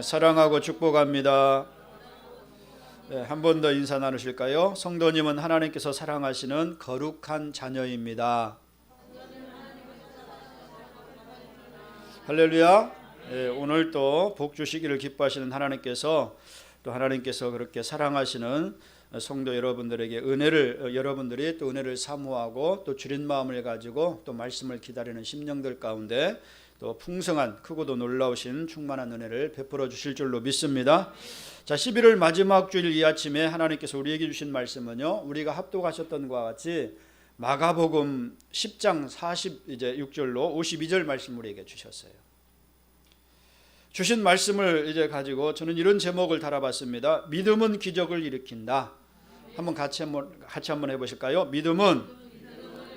사랑하고 축복합니다. 한 번 더 인사 나누실까요? 성도님은 하나님께서 사랑하시는 거룩한 자녀입니다. 할렐루야. 오늘 또 복 주시기를 기뻐하시는 하나님께서 또 하나님께서 그렇게 사랑하시는 성도 여러분들에게 여러분들이 또 은혜를 사모하고 또 주린 마음을 가지고 또 말씀을 기다리는 심령들 가운데 또 풍성한 크고도 놀라우신 충만한 은혜를 베풀어 주실 줄로 믿습니다. 자, 11월 마지막 주일 이 아침에 하나님께서 우리에게 주신 말씀은요, 우리가 합독하셨던 것과 같이 마가복음 10장 46절로 52절 말씀 우리에게 주셨어요. 주신 말씀을 이제 가지고 저는 이런 제목을 달아봤습니다. 믿음은 기적을 일으킨다. 같이 한번 해보실까요? 믿음은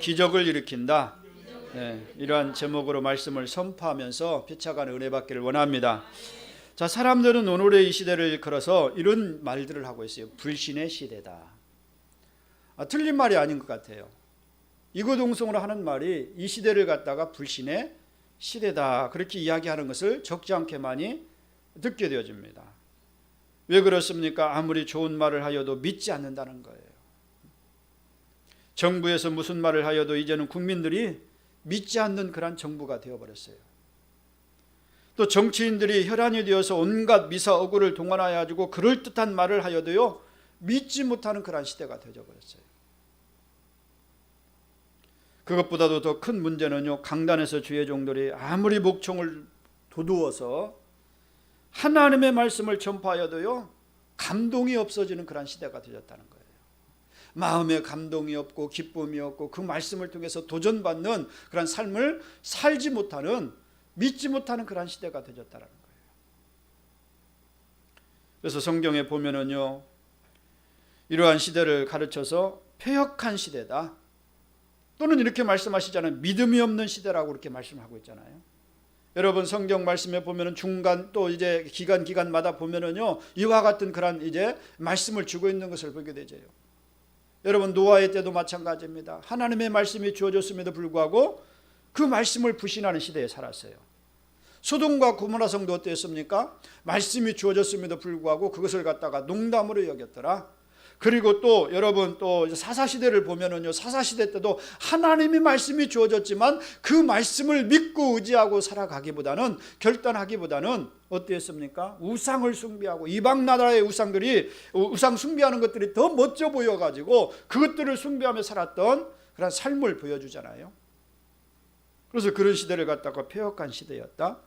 기적을 일으킨다. 이러한 제목으로 말씀을 선포하면서 피차간 은혜 받기를 원합니다. 자, 사람들은 오늘의 이 시대를 일컬어서 이런 말들을 하고 있어요. 불신의 시대다. 틀린 말이 아닌 것 같아요. 이구동성으로 하는 말이 이 시대를 갖다가 불신의 시대다, 그렇게 이야기하는 것을 적지 않게 많이 듣게 되어집니다. 왜 그렇습니까? 아무리 좋은 말을 하여도 믿지 않는다는 거예요. 정부에서 무슨 말을 하여도 이제는 국민들이 믿지 않는 그런 정부가 되어버렸어요. 또 정치인들이 혈안이 되어서 온갖 미사어구를 동원하여 가지고 그럴듯한 말을 하여도요, 믿지 못하는 그런 시대가 되어버렸어요. 그것보다도 더 큰 문제는요, 강단에서 주의 종들이 아무리 목청을 도두어서 하나님의 말씀을 전파하여도요, 감동이 없어지는 그런 시대가 되었다는 거예요. 마음에 감동이 없고 기쁨이 없고 그 말씀을 통해서 도전받는 그런 삶을 살지 못하는, 믿지 못하는 그런 시대가 되었다는 거예요. 그래서 성경에 보면은요, 이러한 시대를 가르쳐서 패역한 시대다, 또는 이렇게 말씀하시잖아요. 믿음이 없는 시대라고 그렇게 말씀하고 있잖아요. 여러분 성경 말씀에 보면은 중간 또 이제 기간마다 보면은요, 이와 같은 그런 이제 말씀을 주고 있는 것을 보게 되죠. 여러분 노아의 때도 마찬가지입니다. 하나님의 말씀이 주어졌음에도 불구하고 그 말씀을 부신하는 시대에 살았어요. 소돔과 고모라 성도 어땠습니까? 말씀이 주어졌음에도 불구하고 그것을 갖다가 농담으로 여겼더라. 그리고 또 여러분 또 사사시대를 보면은요, 사사시대 때도 하나님의 말씀이 주어졌지만 그 말씀을 믿고 의지하고 살아가기보다는, 결단하기보다는 어땠습니까? 우상을 숭배하고 이방 나라의 우상 숭배하는 것들이 더 멋져 보여가지고 그것들을 숭배하며 살았던 그런 삶을 보여주잖아요. 그래서 그런 시대를 갖다가 패역한 시대였다,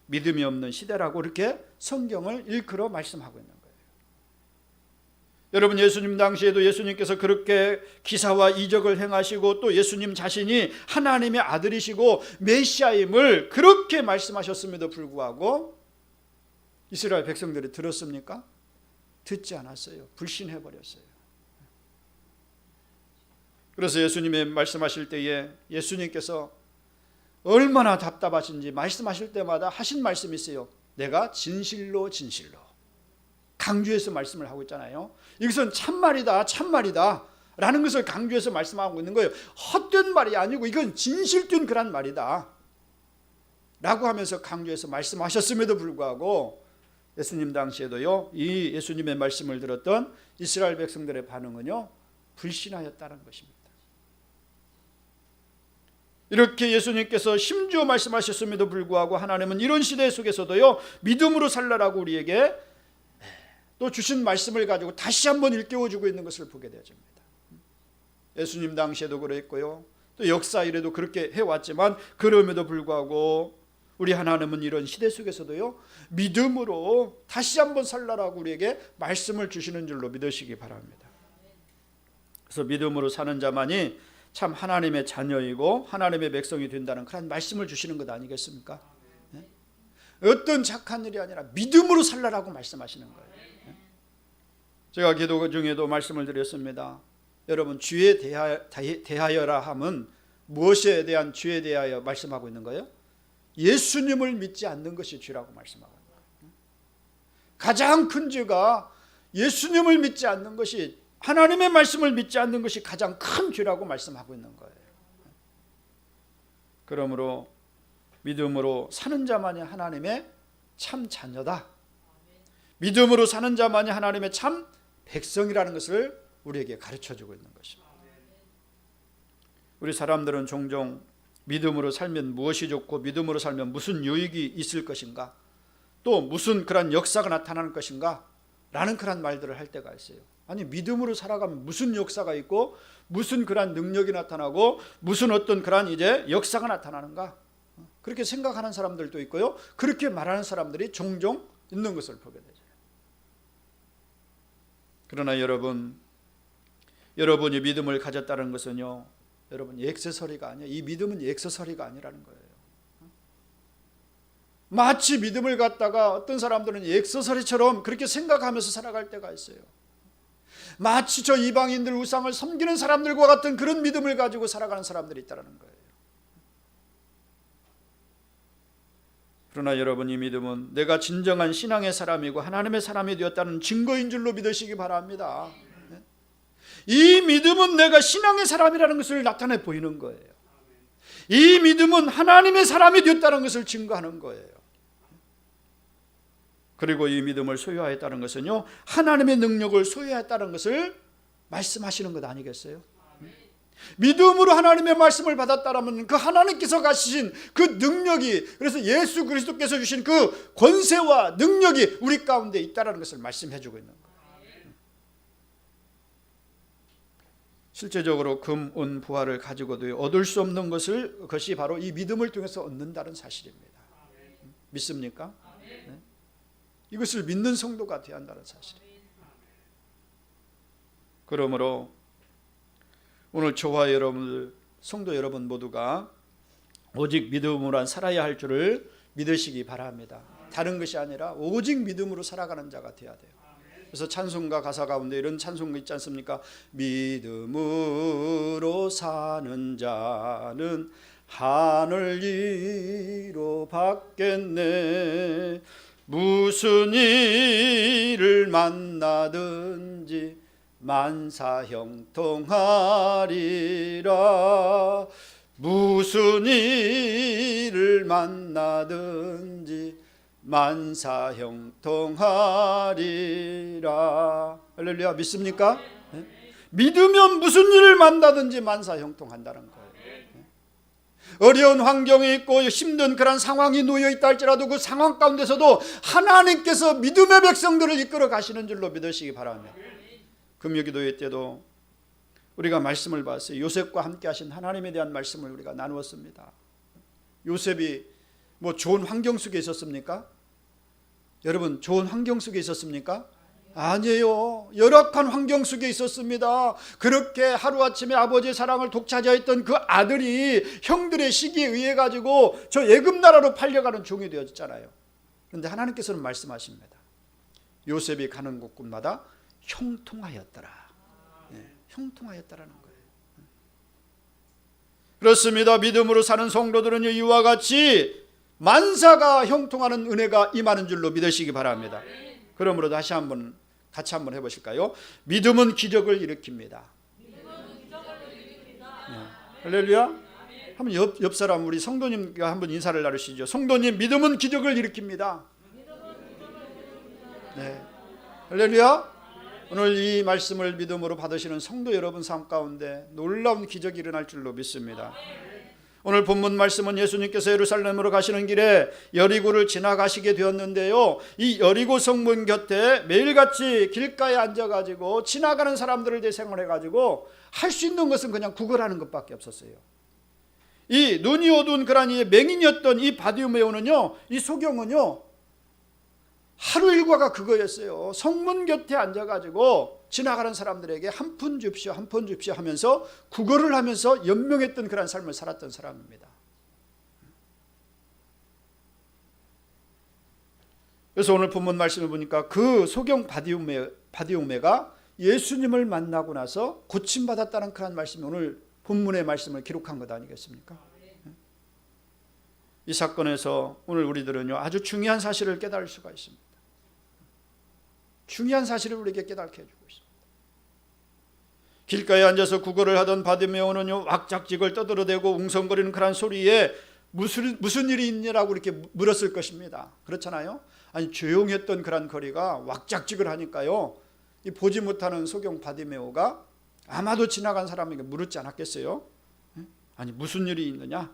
믿음이 없는 시대라고 이렇게 성경을 일컬어 말씀하고 있는 거예요. 여러분 예수님 당시에도 예수님께서 그렇게 기사와 이적을 행하시고 또 예수님 자신이 하나님의 아들이시고 메시아임을 그렇게 말씀하셨음에도 불구하고 이스라엘 백성들이 들었습니까? 듣지 않았어요. 불신해버렸어요. 그래서 예수님이 말씀하실 때에 예수님께서 얼마나 답답하신지 말씀하실 때마다 하신 말씀이 있어요. 내가 진실로 강조해서 말씀을 하고 있잖아요. 이것은 참말이다 라는 것을 강조해서 말씀하고 있는 거예요. 헛된 말이 아니고 이건 진실된 그런 말이다 라고 하면서 강조해서 말씀하셨음에도 불구하고 예수님 당시에도요, 이 예수님의 말씀을 들었던 이스라엘 백성들의 반응은요, 불신하였다는 것입니다. 이렇게 예수님께서 심지어 말씀하셨음에도 불구하고 하나님은 이런 시대 속에서도요, 믿음으로 살라라고 우리에게 또 주신 말씀을 가지고 다시 한번 일깨워주고 있는 것을 보게 되어집니다. 예수님 당시에도 그랬고요, 또 역사 이래도 그렇게 해왔지만 그럼에도 불구하고 우리 하나님은 이런 시대 속에서도요, 믿음으로 다시 한번 살라라고 우리에게 말씀을 주시는 줄로 믿으시기 바랍니다. 그래서 믿음으로 사는 자만이 참 하나님의 자녀이고 하나님의 백성이 된다는 그런 말씀을 주시는 것 아니겠습니까? 어떤 착한 일이 아니라 믿음으로 살라라고 말씀하시는 거예요. 제가 기도 중에도 말씀을 드렸습니다. 여러분 주에 대하여라 함은 무엇에 대한 주에 대하여 말씀하고 있는 거예요? 예수님을 믿지 않는 것이 주라고 말씀하고 있는 거예요. 가장 큰 죄가 예수님을 믿지 않는 것이, 하나님의 말씀을 믿지 않는 것이 가장 큰 죄라고 말씀하고 있는 거예요. 그러므로 믿음으로 사는 자만이 하나님의 참 자녀다 믿음으로 사는 자만이 하나님의 참 백성이라는 것을 우리에게 가르쳐주고 있는 것입니다. 우리 사람들은 종종 믿음으로 살면 무엇이 좋고 믿음으로 살면 무슨 유익이 있을 것인가, 또 무슨 그런 역사가 나타나는 것인가 라는 그런 말들을 할 때가 있어요. 아니, 믿음으로 살아가면 무슨 역사가 있고 무슨 그런 능력이 나타나고 무슨 어떤 그런 이제 역사가 나타나는가, 그렇게 생각하는 사람들도 있고요, 그렇게 말하는 사람들이 종종 있는 것을 보게 되죠. 그러나 여러분이 믿음을 가졌다는 것은요, 여러분 액세서리가 아니에요. 이 믿음은 액세서리가 아니라는 거예요. 마치 믿음을 갖다가 어떤 사람들은 액세서리처럼 그렇게 생각하면서 살아갈 때가 있어요. 마치 저 이방인들 우상을 섬기는 사람들과 같은 그런 믿음을 가지고 살아가는 사람들이 있다는 거예요. 그러나 여러분, 이 믿음은 내가 진정한 신앙의 사람이고 하나님의 사람이 되었다는 증거인 줄로 믿으시기 바랍니다. 이 믿음은 내가 신앙의 사람이라는 것을 나타내 보이는 거예요. 이 믿음은 하나님의 사람이 되었다는 것을 증거하는 거예요. 그리고 이 믿음을 소유하였다는 것은요, 하나님의 능력을 소유하였다는 것을 말씀하시는 것 아니겠어요? 믿음으로 하나님의 말씀을 받았다라면 그 하나님께서 가지신 그 능력이, 그래서 예수 그리스도께서 주신 그 권세와 능력이 우리 가운데 있다는 것을 말씀해 주고 있는 거예요. 실제적으로 금, 은, 부활을 가지고도 얻을 수 없는 것이 바로 이 믿음을 통해서 얻는다는 사실입니다. 믿습니까? 네? 이것을 믿는 성도가 되어야 한다는 사실이에요. 그러므로 오늘 저와 여러분, 성도 여러분 모두가 오직 믿음으로 살아야 할 줄을 믿으시기 바랍니다. 다른 것이 아니라 오직 믿음으로 살아가는 자가 되어야 돼요. 그래서 찬송가 가사 가운데 이런 찬송가 있지 않습니까? 믿음으로 사는 자는 하늘 위로 받겠네. 무슨 일을 만나든지 만사형통하리라. 무슨 일을 만나든지 만사형통하리라. 할렐루야. 믿습니까? 네? 믿으면 무슨 일을 만나든지 만사형통한다는 거예요. 어려운 환경이 있고 힘든 그런 상황이 놓여 있다 할지라도 그 상황 가운데서도 하나님께서 믿음의 백성들을 이끌어 가시는 줄로 믿으시기 바랍니다. 금요기도회 때도 우리가 말씀을 봤어요. 요셉과 함께 하신 하나님에 대한 말씀을 우리가 나누었습니다. 요셉이 뭐 좋은 환경 속에 있었습니까? 여러분, 좋은 환경 속에 있었습니까? 아니에요. 열악한 환경 속에 있었습니다. 그렇게 하루아침에 아버지의 사랑을 독차지했던 그 아들이 형들의 시기에 의해 가지고 저 애굽 나라로 팔려가는 종이 되었잖아요. 그런데 하나님께서는 말씀하십니다. 요셉이 가는 곳곳마다 형통하였더라. 네, 형통하였다라는 거예요. 그렇습니다. 믿음으로 사는 성도들은요, 이와 같이 만사가 형통하는 은혜가 임하는 줄로 믿으시기 바랍니다. 그러므로 다시 한번 같이 한번 해보실까요? 믿음은 기적을 일으킵니다. 네. 할렐루야. 한번 옆 사람 우리 성도님과 한번 인사를 나누시죠. 성도님, 믿음은 기적을 일으킵니다. 네. 할렐루야. 오늘 이 말씀을 믿음으로 받으시는 성도 여러분 삶 가운데 놀라운 기적이 일어날 줄로 믿습니다. 오늘 본문 말씀은 예수님께서 예루살렘으로 가시는 길에 여리고를 지나가시게 되었는데요, 이 여리고 성문 곁에 매일같이 길가에 앉아가지고 지나가는 사람들을 대상을 해가지고 할 수 있는 것은 그냥 구걸하는 것밖에 없었어요. 이 눈이 어두운 그런 이 맹인이었던 이 바디메오는요, 이 소경은요, 하루 일과가 그거였어요. 성문 곁에 앉아가지고 지나가는 사람들에게 한 푼 줍시오, 한 푼 줍시오 하면서 구걸을 하면서 연명했던 그런 삶을 살았던 사람입니다. 그래서 오늘 본문 말씀을 보니까 그 소경 바디오메가 예수님을 만나고 나서 고침받았다는 그런 말씀이 오늘 본문의 말씀을 기록한 것 아니겠습니까? 이 사건에서 오늘 우리들은요, 아주 중요한 사실을 깨달을 수가 있습니다. 중요한 사실을 우리에게 깨닫게 해주고 있습니다. 길가에 앉아서 구걸을 하던 바디메오는요, 왁작지걸 떠들어대고 웅성거리는 그런 소리에 무슨 일이 있냐라고 이렇게 물었을 것입니다. 그렇잖아요. 아니 조용했던 그런 거리가 왁작지글 하니까요, 이 보지 못하는 소경 바디메오가 아마도 지나간 사람에게 물었지 않았겠어요? 아니 무슨 일이 있느냐?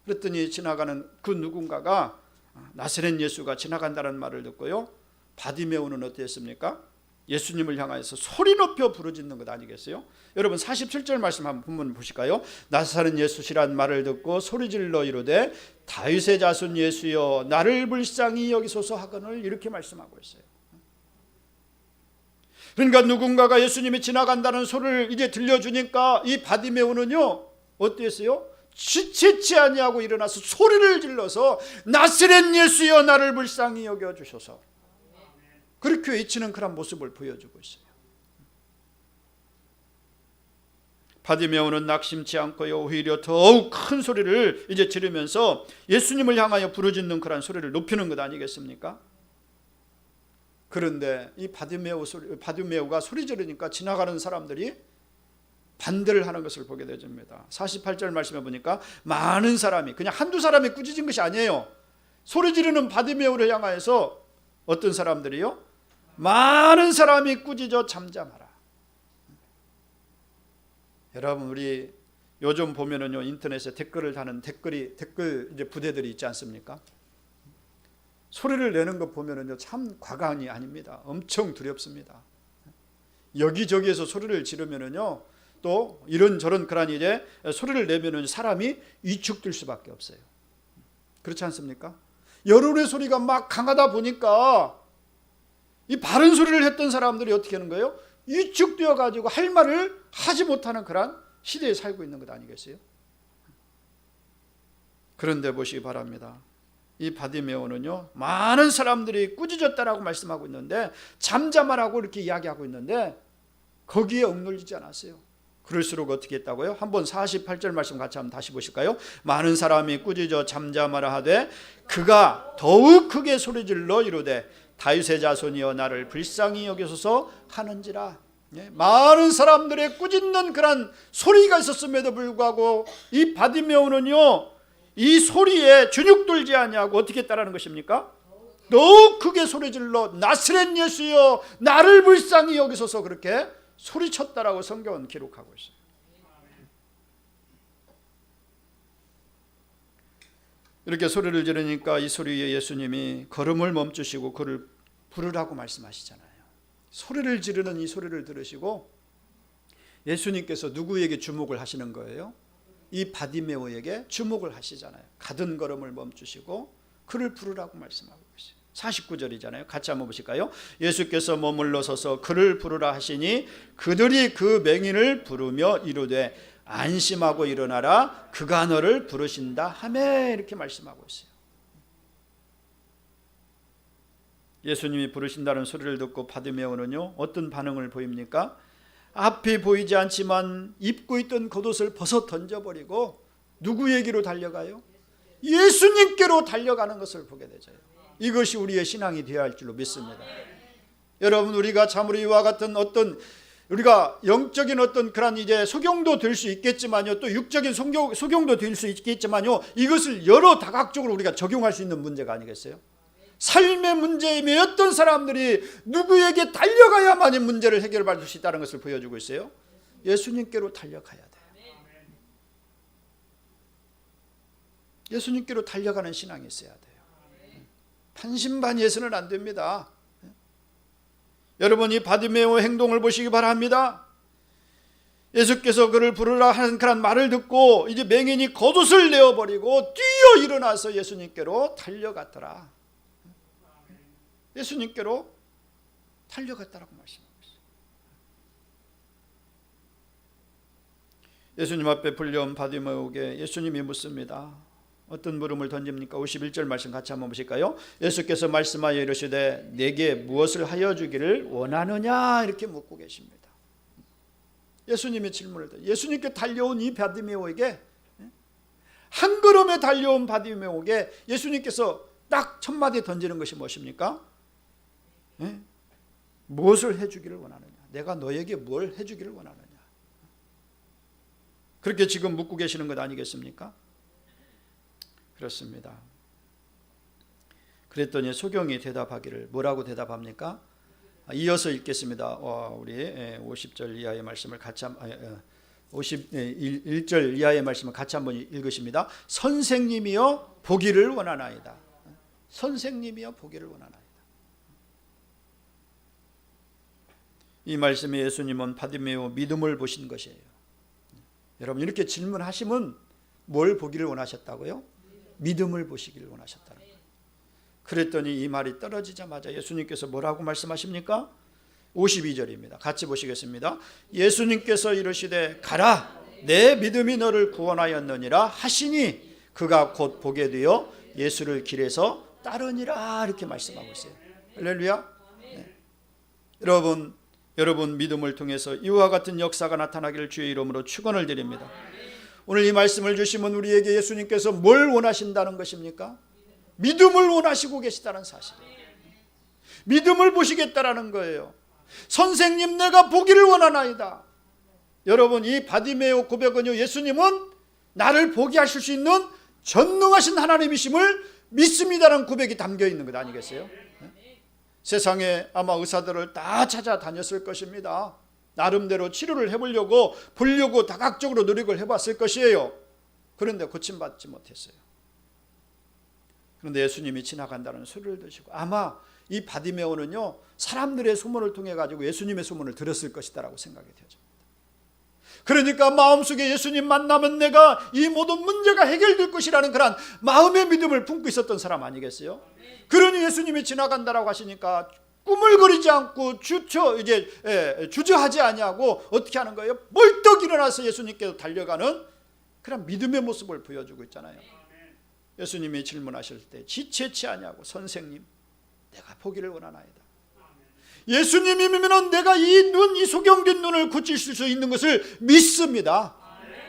그랬더니 지나가는 그 누군가가 나사렛 예수가 지나간다는 말을 듣고요, 바디메오는 어땠습니까? 예수님을 향하여서 소리 높여 부르짖는 것 아니겠어요? 여러분 47절 말씀 한번 보실까요? 나사렛 예수시란 말을 듣고 소리질러 이르되 다윗의 자손 예수여 나를 불쌍히 여기소서 하거늘, 이렇게 말씀하고 있어요. 그러니까 누군가가 예수님이 지나간다는 소리를 이제 들려주니까 이 바디메오는요 어땠어요? 지체치 아니하고 일어나서 소리를 질러서 나사렛 예수여 나를 불쌍히 여겨주소서, 그렇게 외치는 그런 모습을 보여주고 있어요. 바디메오는 낙심치 않고요, 오히려 더욱 큰 소리를 이제 지르면서 예수님을 향하여 부르짖는 그런 소리를 높이는 것 아니겠습니까? 그런데 이 바디메오가 소리 지르니까 지나가는 사람들이 반대를 하는 것을 보게 되집니다. 48절 말씀해 보니까 많은 사람이, 그냥 한두 사람이 꾸짖은 것이 아니에요. 소리 지르는 바디메오를 향하여서 어떤 사람들이요? 많은 사람이 꾸짖어 잠잠하라. 여러분 우리 요즘 보면은요 인터넷에 댓글을 다는 댓글 이제 부대들이 있지 않습니까? 소리를 내는 것 보면은요 참 과간이 아닙니다. 엄청 두렵습니다. 여기저기에서 소리를 지르면은요 또 이런저런 그런 이제 소리를 내면은 사람이 위축될 수밖에 없어요. 그렇지 않습니까? 여론의 소리가 막 강하다 보니까 이 바른 소리를 했던 사람들이 어떻게 하는 거예요? 위축되어 가지고 할 말을 하지 못하는 그런 시대에 살고 있는 것 아니겠어요? 그런데 보시기 바랍니다. 이 바디메오는요 많은 사람들이 꾸짖었다라고 말씀하고 있는데, 잠잠하라고 이렇게 이야기하고 있는데 거기에 억눌리지 않았어요. 그럴수록 어떻게 했다고요? 한번 48절 말씀 같이 한번 다시 보실까요? 많은 사람이 꾸짖어 잠잠하라 하되 그가 더욱 크게 소리질러 이르되 다윗의 자손이여 나를 불쌍히 여기소서 하는지라. 많은 사람들의 꾸짖는 그런 소리가 있었음에도 불구하고 이 바디메오는요 이 소리에 주눅들지 아니하고 어떻게 했다라는 것입니까? 더욱 크게 소리질러 나사렛 예수여 나를 불쌍히 여기소서, 그렇게 소리쳤다라고 성경은 기록하고 있어요. 이렇게 소리를 지르니까 이 소리에 예수님이 걸음을 멈추시고 그를 부르라고 말씀하시잖아요. 소리를 지르는 이 소리를 들으시고 예수님께서 누구에게 주목을 하시는 거예요? 이 바디메오에게 주목을 하시잖아요. 가던 걸음을 멈추시고 그를 부르라고 말씀하고 계세요. 49절이잖아요. 같이 한번 보실까요? 예수께서 머물러 서서 그를 부르라 하시니 그들이 그 맹인을 부르며 이르되 안심하고 일어나라 그가 너를 부르신다 하매, 이렇게 말씀하고 있어요. 예수님이 부르신다는 소리를 듣고 바디메오는요 어떤 반응을 보입니까? 앞이 보이지 않지만 입고 있던 겉옷을 벗어 던져버리고 누구에게로 달려가요? 예수님께로 달려가는 것을 보게 되죠. 이것이 우리의 신앙이 되어야 할 줄로 믿습니다. 여러분 우리가 참으로 이와 같은 어떤 우리가 영적인 어떤 그런 이제 소경도 될 수 있겠지만요, 또 육적인 소경도 될 수 있겠지만요, 이것을 여러 다각적으로 우리가 적용할 수 있는 문제가 아니겠어요? 삶의 문제에 매였던 사람들이 누구에게 달려가야만이 문제를 해결받을 수 있다는 것을 보여주고 있어요. 예수님께로 달려가야 돼요. 예수님께로 달려가는 신앙이 있어야 돼요. 반신반의해서는 안 됩니다. 여러분 이 바디메오 행동을 보시기 바랍니다. 예수께서 그를 부르라 하는 그런 말을 듣고 이제 맹인이 겉옷을 내어버리고 뛰어 일어나서 예수님께로 달려갔더라. 예수님께로 달려갔다라고 말씀하고 있어요. 예수님 앞에 불려온 바디메오에게 예수님이 묻습니다. 어떤 물음을 던집니까? 51절 말씀 같이 한번 보실까요? 예수께서 말씀하여 이르시되 내게 무엇을 하여 주기를 원하느냐, 이렇게 묻고 계십니다. 예수님의 질문을 예수님께 달려온 이 바디메오에게, 한 걸음에 달려온 바디메오에게 예수님께서 딱 첫 마디 던지는 것이 무엇입니까? 무엇을 해주기를 원하느냐? 내가 너에게 뭘 해주기를 원하느냐? 그렇게 지금 묻고 계시는 것 아니겠습니까? 그렇습니다. 그랬더니 소경이 대답하기를, 뭐라고 대답합니까? 이어서 읽겠습니다. 우리 50절 이하의 말씀을 같이 51절 이하의 말씀을 같이 한번 읽으십니다. 선생님이여 보기를 원하나이다. 선생님이여 보기를 원하나이다. 이 말씀에 예수님은 바디메오 믿음을 보신 것이에요. 여러분, 이렇게 질문하시면 뭘 보기를 원하셨다고요? 믿음을 보시기를 원하셨다는 거예요. 그랬더니 이 말이 떨어지자마자 예수님께서 뭐라고 말씀하십니까? 52절입니다. 같이 보시겠습니다. 예수님께서 이르시되 가라, 내 믿음이 너를 구원하였느니라 하시니 그가 곧 보게 되어 예수를 길에서 따르니라, 이렇게 말씀하고 있어요. 할렐루야. 네. 여러분 믿음을 통해서 이와 같은 역사가 나타나기를 주의 이름으로 축원을 드립니다. 오늘 이 말씀을 주시면 우리에게 예수님께서 뭘 원하신다는 것입니까? 믿음을 원하시고 계시다는 사실이에요. 믿음을 보시겠다라는 거예요. 선생님, 내가 보기를 원하나이다. 여러분, 이 바디메오 고백은요, 예수님은 나를 보게 하실 수 있는 전능하신 하나님이심을 믿습니다라는 고백이 담겨 있는 것 아니겠어요? 세상에 아마 의사들을 다 찾아다녔을 것입니다. 나름대로 치료를 해보려고 보려고 다각적으로 노력을 해봤을 것이에요. 그런데 고침받지 못했어요. 그런데 예수님이 지나간다는 소리를 듣시고 아마 이 바디메오는요, 사람들의 소문을 통해 가지고 예수님의 소문을 들었을 것이다라고 생각이 되어집니다. 그러니까 마음속에 예수님 만나면 내가 이 모든 문제가 해결될 것이라는 그런 마음의 믿음을 품고 있었던 사람 아니겠어요? 그러니 예수님이 지나간다라고 하시니까 꾸물거리지 않고 주저하지 아니하고 어떻게 하는 거예요? 벌떡 일어나서 예수님께서 달려가는 그런 믿음의 모습을 보여주고 있잖아요. 예수님이 질문하실 때 지체치 아니하고 선생님, 내가 보기를 원하나이다. 예수님이 믿으면 내가 이 소경된 눈을 고칠 수 있는 것을 믿습니다.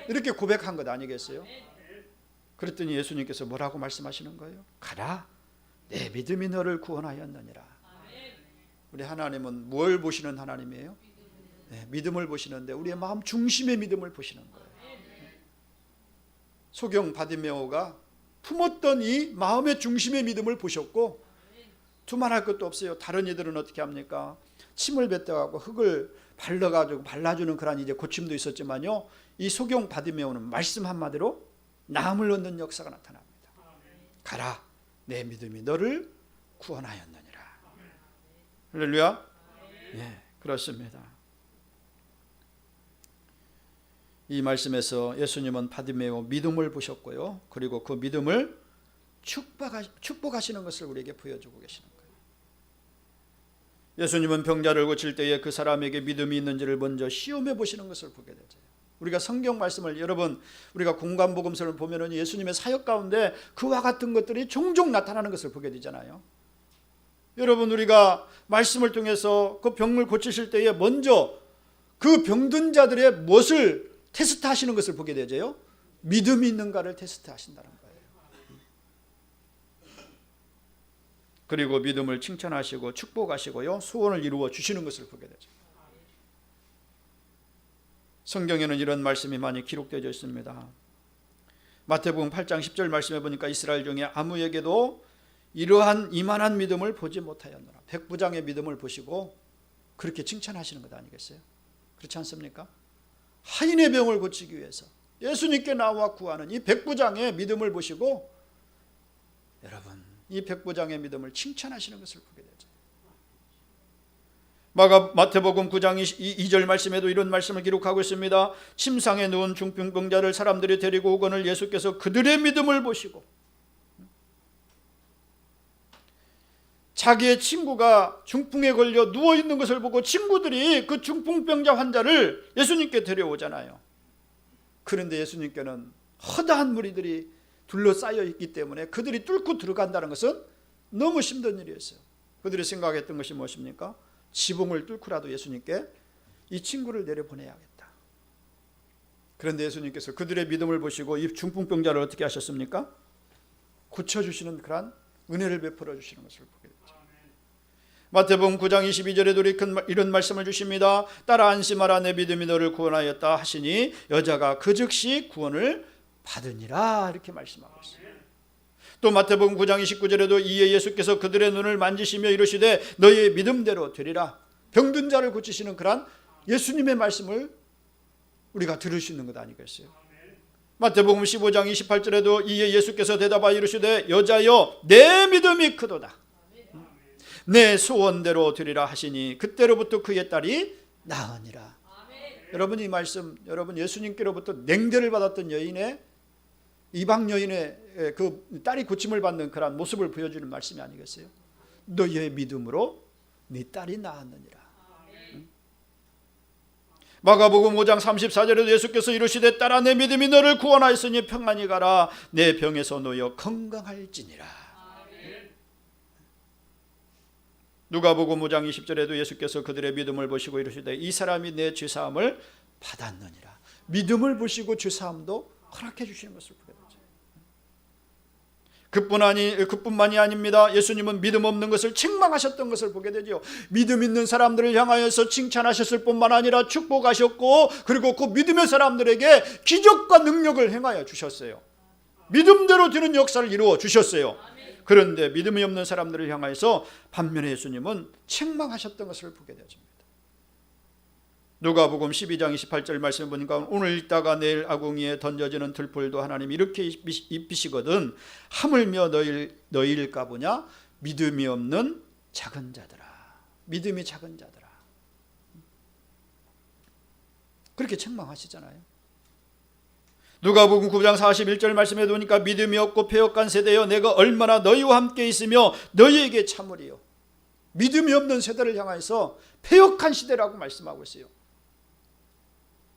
이렇게 고백한 것 아니겠어요? 그랬더니 예수님께서 뭐라고 말씀하시는 거예요? 가라, 내 믿음이 너를 구원하였느니라. 우리 하나님은 뭘 보시는 하나님이에요? 네, 믿음을 보시는데 우리의 마음 중심의 믿음을 보시는 거예요. 소경 바디메오가 품었던 이 마음의 중심의 믿음을 보셨고, 두말할 것도 없어요. 다른 이들은 어떻게 합니까? 침을 뱉어가고 흙을 발라가지고 발라주는 그런 이제 고침도 있었지만요, 이 소경 바디메오는 말씀 한마디로 나음을 얻는 역사가 나타납니다. 가라, 내 믿음이 너를 구원하였느니라. 할렐루야. 예, 그렇습니다. 이 말씀에서 예수님은 바디메오 믿음을 보셨고요, 그리고 그 믿음을 축복하시는 것을 우리에게 보여주고 계시는 거예요. 예수님은 병자를 고칠 때에 그 사람에게 믿음이 있는지를 먼저 시험해 보시는 것을 보게 되죠. 우리가 성경 말씀을 여러분 우리가 공관복음서를 보면은 예수님의 사역 가운데 그와 같은 것들이 종종 나타나는 것을 보게 되잖아요. 여러분, 우리가 말씀을 통해서 그 병을 고치실 때에 먼저 그 병든 자들의 무엇을 테스트하시는 것을 보게 되죠. 믿음이 있는가를 테스트하신다는 거예요. 그리고 믿음을 칭찬하시고 축복하시고요, 소원을 이루어 주시는 것을 보게 되죠. 성경에는 이런 말씀이 많이 기록되어 있습니다. 마태복음 8장 10절 말씀해 보니까 이스라엘 중에 아무에게도 이만한 믿음을 보지 못하였노라. 백부장의 믿음을 보시고 그렇게 칭찬하시는 것 아니겠어요? 그렇지 않습니까? 하인의 병을 고치기 위해서 예수님께 나와 구하는 이 백부장의 믿음을 보시고 여러분, 이 백부장의 믿음을 칭찬하시는 것을 보게 되죠. 마태복음 9장 2절 말씀에도 이런 말씀을 기록하고 있습니다. 침상에 누운 중풍병자를 사람들이 데리고 오거늘 예수께서 그들의 믿음을 보시고, 자기의 친구가 중풍에 걸려 누워있는 것을 보고 친구들이 그 중풍병자 환자를 예수님께 데려오잖아요. 그런데 예수님께는 허다한 무리들이 둘러싸여 있기 때문에 그들이 뚫고 들어간다는 것은 너무 힘든 일이었어요. 그들이 생각했던 것이 무엇입니까? 지붕을 뚫고라도 예수님께 이 친구를 내려보내야겠다. 그런데 예수님께서 그들의 믿음을 보시고 이 중풍병자를 어떻게 하셨습니까? 고쳐주시는 그런 은혜를 베풀어 주시는 것을 보게 됐죠. 마태복음 9장 22절에도 이런 말씀을 주십니다. 따라 안심하라, 내 믿음이 너를 구원하였다 하시니 여자가 그 즉시 구원을 받으니라, 이렇게 말씀하고 있어요. 또 마태복음 9장 29절에도 이에 예수께서 그들의 눈을 만지시며 이르시되 너희의 믿음대로 되리라. 병든 자를 고치시는 그런 예수님의 말씀을 우리가 들을 수 있는 것 아니겠어요? 마태복음 15장 28절에도 이에 예수께서 대답하여 이르시되 여자여 내 믿음이 크도다. 내 소원대로 되리라 하시니 그때로부터 그의 딸이 나으니라. 여러분 이 말씀, 여러분 예수님께로부터 냉대를 받았던 여인의, 이방 여인의 그 딸이 고침을 받는 그런 모습을 보여주는 말씀이 아니겠어요? 너희의 믿음으로 네 딸이 나았느니라. 마가복음 5장 34절에도 예수께서 이르시되 딸아 내 믿음이 너를 구원하였으니 평안히 가라. 내 병에서 놓여 건강할지니라. 누가복음 5장 20절에도 예수께서 그들의 믿음을 보시고 이르시되 이 사람이 내 죄사함을 받았느니라. 믿음을 보시고 죄사함도 허락해 주시는 것을 보게 되죠. 그뿐만이 아닙니다. 예수님은 믿음 없는 것을 책망하셨던 것을 보게 되죠. 믿음 있는 사람들을 향하여서 칭찬하셨을 뿐만 아니라 축복하셨고, 그리고 그 믿음의 사람들에게 기적과 능력을 행하여 주셨어요. 믿음대로 되는 역사를 이루어 주셨어요. 그런데 믿음이 없는 사람들을 향하여서 반면에 예수님은 책망하셨던 것을 보게 되었습니다. 누가복음 12장 28절 말씀을 보니까 오늘 읽다가 내일 아궁이에 던져지는 들풀도 하나님 이렇게 입히시거든 하물며 너희일까 보냐 믿음이 없는 작은 자들아. 믿음이 작은 자들아. 그렇게 책망하시잖아요. 누가복음 9장 41절 말씀에 보니까 믿음이 없고 패역한 세대여 내가 얼마나 너희와 함께 있으며 너희에게 참으리요. 믿음이 없는 세대를 향해서 패역한 시대라고 말씀하고 있어요.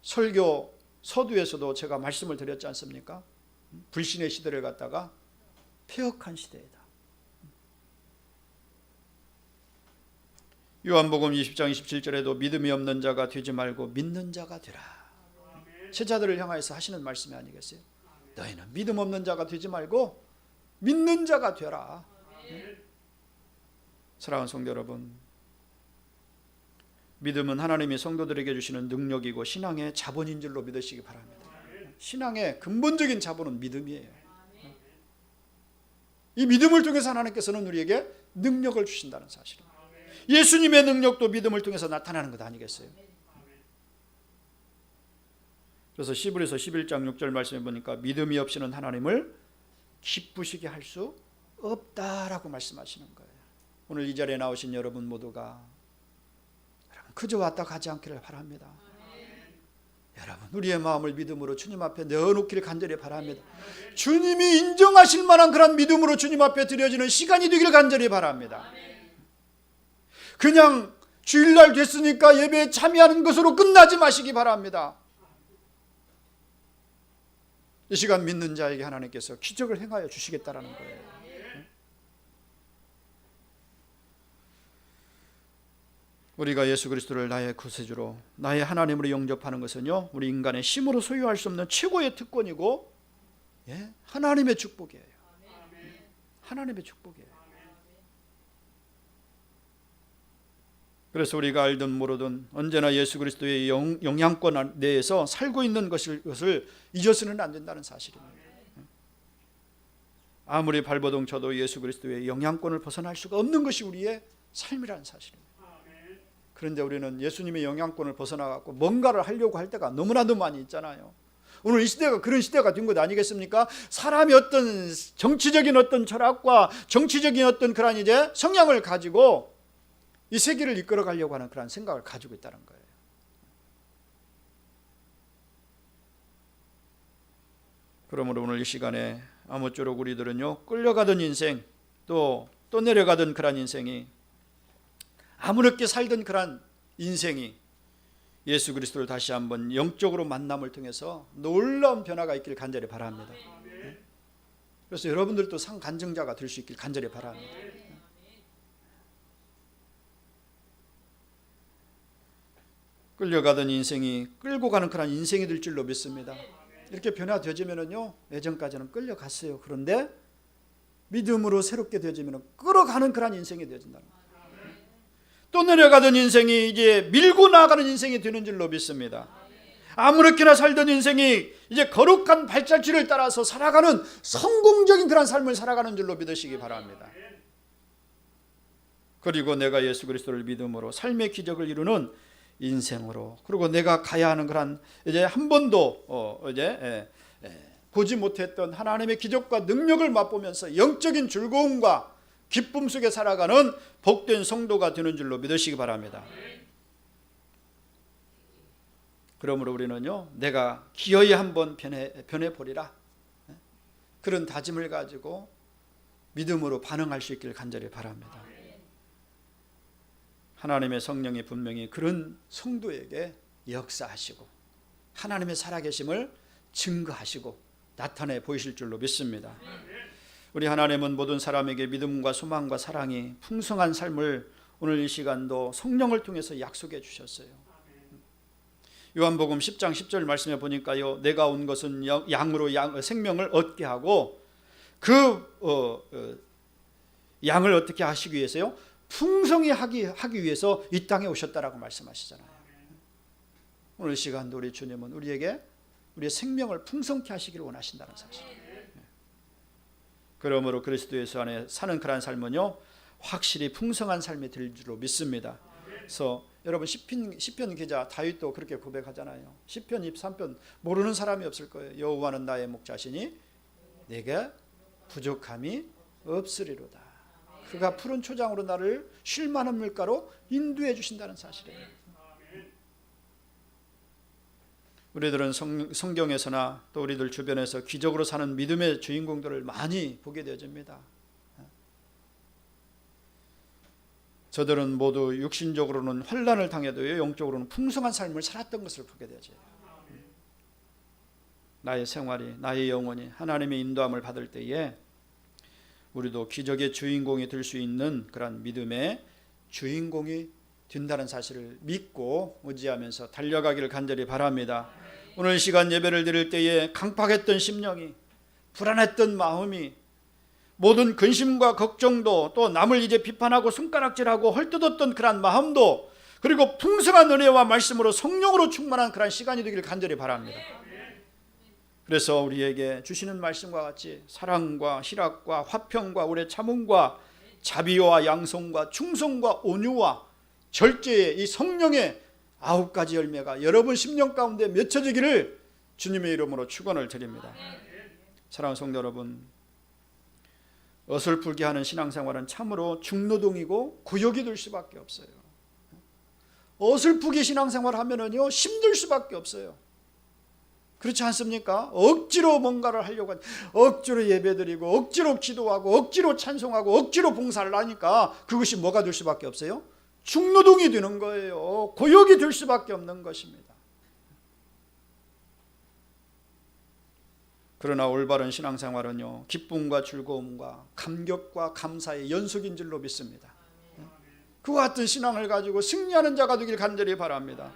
설교 서두에서도 제가 말씀을 드렸지 않습니까? 불신의 시대를 갖다가 패역한 시대이다. 요한복음 20장 27절에도 믿음이 없는 자가 되지 말고 믿는 자가 되라. 제자들을 향해서 하시는 말씀이 아니겠어요? 너희는 믿음 없는 자가 되지 말고 믿는 자가 되라. 사랑하는 성도 여러분, 믿음은 하나님이 성도들에게 주시는 능력이고 신앙의 자본인 줄로 믿으시기 바랍니다. 신앙의 근본적인 자본은 믿음이에요. 이 믿음을 통해서 하나님께서는 우리에게 능력을 주신다는 사실입니다. 예수님의 능력도 믿음을 통해서 나타나는 것 아니겠어요? 그래서 시브리서 11장 6절 말씀해 보니까 믿음이 없이는 하나님을 기쁘시게 할 수 없다라고 말씀하시는 거예요. 오늘 이 자리에 나오신 여러분 모두가 그저 왔다 가지 않기를 바랍니다. 여러분 우리의 마음을 믿음으로 주님 앞에 내어놓기를 간절히 바랍니다. 주님이 인정하실 만한 그런 믿음으로 주님 앞에 드려지는 시간이 되기를 간절히 바랍니다. 그냥 주일날 됐으니까 예배에 참여하는 것으로 끝나지 마시기 바랍니다. 이 시간 믿는 자에게 하나님께서 기적을 행하여 주시겠다라는 거예요. 우리가 예수 그리스도를 나의 구세주로 나의 하나님으로 영접하는 것은요 우리 인간의 힘으로 소유할 수 없는 최고의 특권이고 하나님의 축복이에요. 하나님의 축복이에요. 그래서 우리가 알든 모르든 언제나 예수 그리스도의 영향권 내에서 살고 있는 것을 잊어서는 안 된다는 사실입니다. 아무리 발버둥 쳐도 예수 그리스도의 영향권을 벗어날 수가 없는 것이 우리의 삶이라는 사실입니다. 그런데 우리는 예수님의 영향권을 벗어나갖고 뭔가를 하려고 할 때가 너무나도 많이 있잖아요. 오늘 이 시대가 그런 시대가 된 것 아니겠습니까? 사람이 어떤 정치적인 어떤 철학과 정치적인 어떤 그런 이제 성향을 가지고 이 세계를 이끌어 가려고 하는 그런 생각을 가지고 있다는 거예요. 그러므로 오늘 이 시간에 아무쪼록 우리들은요 끌려가던 인생 또 내려가던 그런 인생이 아무렇게 살던 그런 인생이 예수 그리스도를 다시 한번 영적으로 만남을 통해서 놀라운 변화가 있길 간절히 바랍니다. 그래서 여러분들도 상간증자가 될 수 있길 간절히 바랍니다. 끌려가던 인생이 끌고 가는 그런 인생이 될 줄로 믿습니다. 이렇게 변화되어지면요 예전까지는 끌려갔어요. 그런데 믿음으로 새롭게 되어지면 끌어가는 그런 인생이 되어진다는 거예요. 또 내려가던 인생이 이제 밀고 나가는 인생이 되는 줄로 믿습니다. 아무렇게나 살던 인생이 이제 거룩한 발자취를 따라서 살아가는 성공적인 그런 삶을 살아가는 줄로 믿으시기 바랍니다. 그리고 내가 예수 그리스도를 믿음으로 삶의 기적을 이루는 인생으로, 그리고 내가 가야 하는 그런 이제 한 번도 보지 못했던 하나님의 기적과 능력을 맛보면서 영적인 즐거움과 기쁨 속에 살아가는 복된 성도가 되는 줄로 믿으시기 바랍니다. 그러므로 우리는요, 내가 기어이 한번 변해보리라, 그런 다짐을 가지고 믿음으로 반응할 수 있기를 간절히 바랍니다. 하나님의 성령이 분명히 그런 성도에게 역사하시고 하나님의 살아계심을 증거하시고 나타내 보이실 줄로 믿습니다. 우리 하나님은 모든 사람에게 믿음과 소망과 사랑이 풍성한 삶을 오늘 이 시간도 성령을 통해서 약속해 주셨어요. 요한복음 10장 10절 말씀에 보니까요, 내가 온 것은 양으로 생명을 얻게 하고 그 양을 어떻게 하시기 위해서요? 풍성히 하기 위해서 이 땅에 오셨다라고 말씀하시잖아요. 오늘 시간도 우리 주님은 우리에게 우리의 생명을 풍성케 하시기를 원하신다는 사실. 그러므로 그리스도 예수 안에 사는 그런 삶은요, 확실히 풍성한 삶이 될 줄로 믿습니다. 그래서 여러분 시편 기자 다윗도 그렇게 고백하잖아요. 시편 23편 모르는 사람이 없을 거예요. 여호와는 나의 목자시니 내게 부족함이 없으리로다. 그가 푸른 초장으로 나를 쉴 만한 물가로 인도해 주신다는 사실이에요. 우리들은 성경에서나 또 우리들 주변에서 기적으로 사는 믿음의 주인공들을 많이 보게 되어집니다. 저들은 모두 육신적으로는 환난을 당해도요, 영적으로는 풍성한 삶을 살았던 것을 보게 되죠. 나의 생활이, 나의 영혼이 하나님의 인도함을 받을 때에 우리도 기적의 주인공이 될 수 있는 그런 믿음의 주인공이 된다는 사실을 믿고 의지하면서 달려가기를 간절히 바랍니다. 오늘 시간 예배를 드릴 때에 강팍했던 심령이, 불안했던 마음이, 모든 근심과 걱정도, 또 남을 이제 비판하고 손가락질하고 헐뜯었던 그런 마음도, 그리고 풍성한 은혜와 말씀으로 성령으로 충만한 그런 시간이 되기를 간절히 바랍니다. 그래서 우리에게 주시는 말씀과 같이 사랑과 희락과 화평과 오래 참음과 자비와 양성과 충성과 온유와 절제의 이 성령의 9가지 열매가 여러분 심령 가운데 맺혀지기를 주님의 이름으로 축원을 드립니다. 사랑하는 성도 여러분, 어설프게 하는 신앙생활은 참으로 중노동이고 고역이 될 수밖에 없어요. 어설프게 신앙생활 하면은요, 힘들 수밖에 없어요. 그렇지 않습니까? 억지로 뭔가를 하려고 억지로 예배드리고 억지로 기도하고 억지로 찬송하고 억지로 봉사를 하니까 그것이 뭐가 될 수밖에 없어요? 중노동이 되는 거예요. 고역이 될 수밖에 없는 것입니다. 그러나 올바른 신앙생활은요, 기쁨과 즐거움과 감격과 감사의 연속인 줄로 믿습니다. 그와 같은 신앙을 가지고 승리하는 자가 되길 간절히 바랍니다.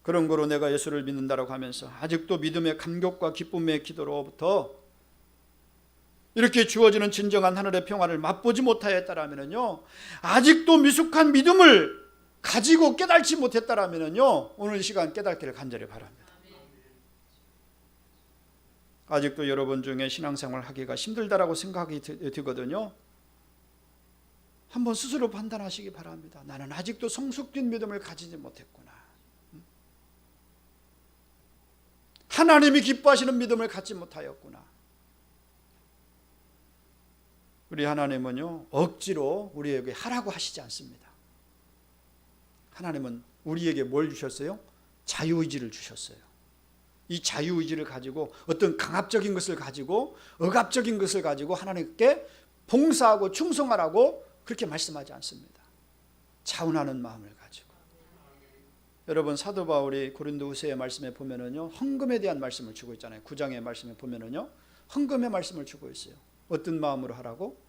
그런 거로 내가 예수를 믿는다라고 하면서 아직도 믿음의 감격과 기쁨의 기도로부터 이렇게 주어지는 진정한 하늘의 평화를 맛보지 못하였다라면요, 아직도 미숙한 믿음을 가지고 깨달지 못했다라면요, 오늘 이 시간 깨닫기를 간절히 바랍니다. 아직도 여러분 중에 신앙생활 하기가 힘들다라고 생각이 들거든요. 한번 스스로 판단하시기 바랍니다. 나는 아직도 성숙된 믿음을 가지지 못했구나. 하나님이 기뻐하시는 믿음을 갖지 못하였구나. 우리 하나님은요, 억지로 우리에게 하라고 하시지 않습니다. 하나님은 우리에게 뭘 주셨어요? 자유의지를 주셨어요. 이 자유의지를 가지고 어떤 강압적인 것을 가지고 억압적인 것을 가지고 하나님께 봉사하고 충성하라고 그렇게 말씀하지 않습니다. 차분하는 마음을 가지고. 여러분, 사도 바울이 고린도후서의 말씀에 보면은요, 헌금에 대한 말씀을 주고 있잖아요. 9장의 말씀에 보면은요, 헌금의 말씀을 주고 있어요. 어떤 마음으로 하라고?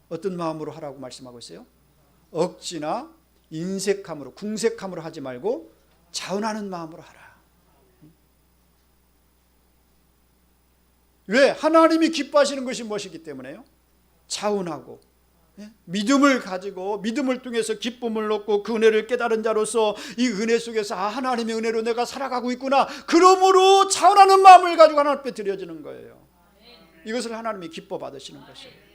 어떤 마음으로 하라고 말씀하고 있어요? 억지나 인색함으로, 궁색함으로 하지 말고 자원하는 마음으로 하라. 왜? 하나님이 기뻐하시는 것이 무엇이기 때문에요? 자원하고 믿음을 가지고 믿음을 통해서 기쁨을 얻고 그 은혜를 깨달은 자로서 이 은혜 속에서 하나님의 은혜로 내가 살아가고 있구나, 그러므로 차원하는 마음을 가지고 하나님 앞에 드려지는 거예요. 이것을 하나님이 기뻐 받으시는 것이에요.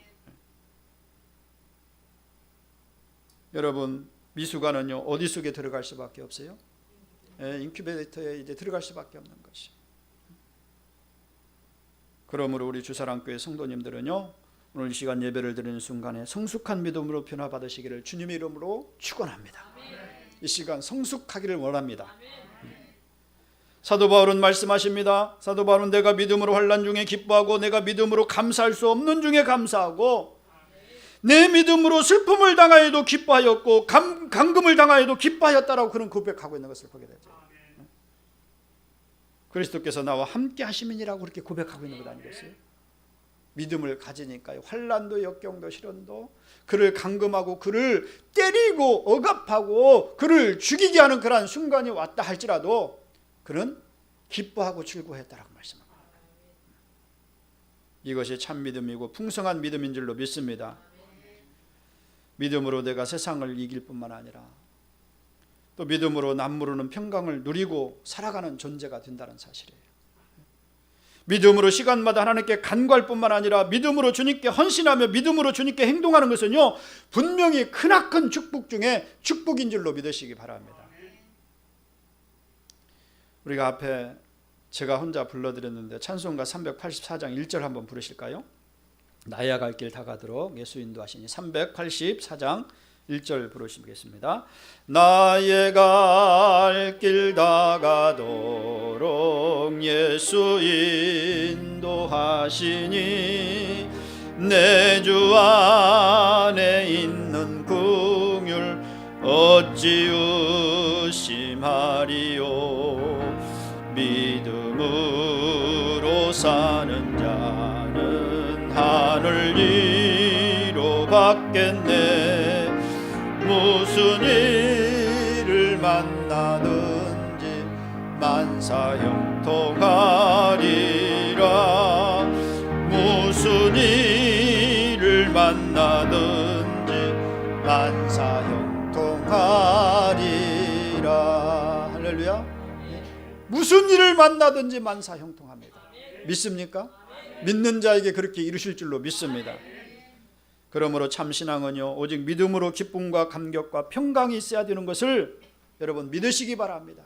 여러분, 미숙아는요 어디 속에 들어갈 수밖에 없어요? 인큐베이터에 이제 들어갈 수밖에 없는 것이에요. 그러므로 우리 주사랑교회 성도님들은요 오늘 이 시간 예배를 드리는 순간에 성숙한 믿음으로 변화받으시기를 주님의 이름으로 축원합니다. 이 시간 성숙하기를 원합니다. 사도 바울은 말씀하십니다. 사도 바울은 내가 믿음으로 환난 중에 기뻐하고 내가 믿음으로 감사할 수 없는 중에 감사하고 내 믿음으로 슬픔을 당하여도 기뻐하였고 감금을 당하여도 기뻐하였다라고 그런 고백하고 있는 것을 보게 되죠. 그리스도께서 나와 함께 하심이니라고 그렇게 고백하고 있는 것 아니겠어요? 믿음을 가지니까요 환난도 역경도 시련도 그를 감금하고 그를 때리고 억압하고 그를 죽이게 하는 그러한 순간이 왔다 할지라도 그는 기뻐하고 즐거워했다라고 말씀합니다. 이것이 참 믿음이고 풍성한 믿음인 줄로 믿습니다. 믿음으로 내가 세상을 이길 뿐만 아니라 또 믿음으로 남모르는 평강을 누리고 살아가는 존재가 된다는 사실이에요. 믿음으로 시간마다 하나님께 간구할 뿐만 아니라 믿음으로 주님께 헌신하며 믿음으로 주님께 행동하는 것은요 분명히 크나큰 축복 중에 축복인 줄로 믿으시기 바랍니다. 우리가 앞에 제가 혼자 불러드렸는데 찬송가 384장 1절 한번 부르실까요? 나야 갈 길 다가도록 예수 인도하시니 384장 1절 부르시겠습니다. 나의 갈 길 다가도록 예수 인도하시니 내 주 안에 있는 긍휼 어찌 의심하리요. 믿음으로 사는 자는 하늘 위로 받겠네. 무슨 일을 만나든지 만사형통하리라. 무슨 일을 만나든지 만사형통하리라. 할렐루야. 무슨 일을 만나든지 만사형통합니다. 믿습니까? 믿는 자에게 그렇게 이루실 줄로 믿습니다. 그러므로 참신앙은요 오직 믿음으로 기쁨과 감격과 평강이 있어야 되는 것을 여러분 믿으시기 바랍니다.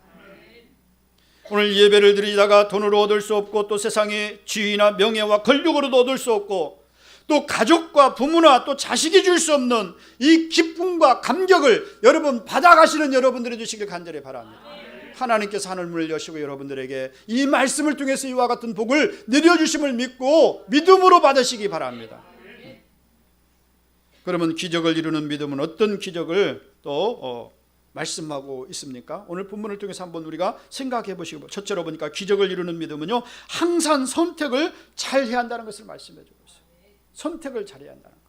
오늘 예배를 드리다가 돈으로 얻을 수 없고 또 세상의 지위나 명예와 권력으로도 얻을 수 없고 또 가족과 부모나 또 자식이 줄 수 없는 이 기쁨과 감격을 여러분 받아가시는 여러분들이 되시길 간절히 바랍니다. 하나님께서 하늘문을 여시고 여러분들에게 이 말씀을 통해서 이와 같은 복을 내려주심을 믿고 믿음으로 받으시기 바랍니다. 그러면 기적을 이루는 믿음은 어떤 기적을 또 말씀하고 있습니까? 오늘 본문을 통해서 한번 우리가 생각해 보시고, 첫째로 보니까 기적을 이루는 믿음은요 항상 선택을 잘 해야 한다는 것을 말씀해 주고 있어요. 선택을 잘 해야 한다는 거예요.